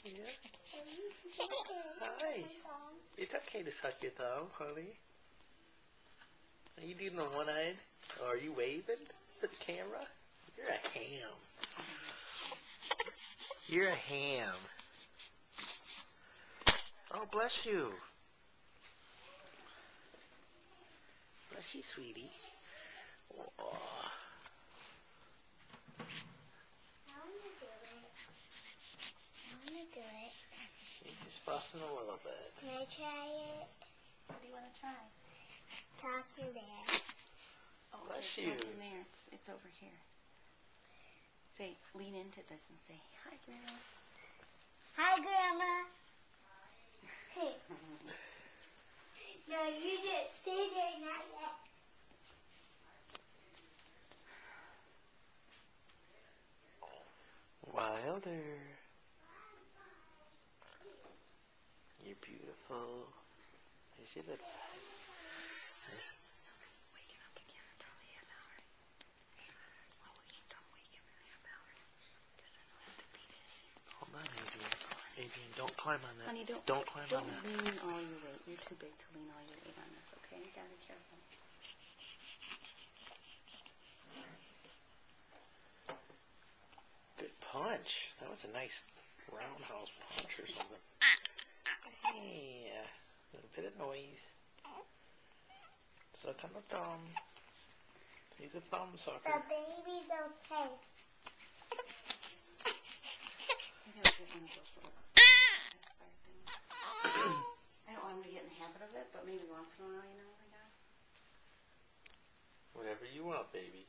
Yeah. Hi. It's okay to suck your thumb, honey. Are you doing the one-eyed? Or are you waving for the camera? You're a ham. You're a ham. Oh, bless you. Bless you, sweetie. Oh. I want to do it. You're just fussing a little bit. Can I try it? What do you want to try? Talking there. Oh, Bless it's you. not in there. It's over here. Say, lean into this and say, hi, Grandma. Hi, Grandma. No, you just stay there, not yet. Wilder. You're beautiful. Is your little eye? Waking up again in probably half hour. Well, we keep on waking in half hour. Because then we'll have to beat it. Hold on, Adrian. Adrian, don't climb on that. Honey, don't climb on that. Don't lean all your weight. You're too big to lean all your weight on this, okay? You gotta be careful. Good punch. That was a nice roundhouse punch or something. Yeah. A little bit of noise. Suck on the thumb. He's a thumb sucker. The baby's okay. Maybe I'll get one of those little pacifier things. I don't want him to get in the habit of it, but maybe once in a while, you know, I guess. Whatever you want, baby.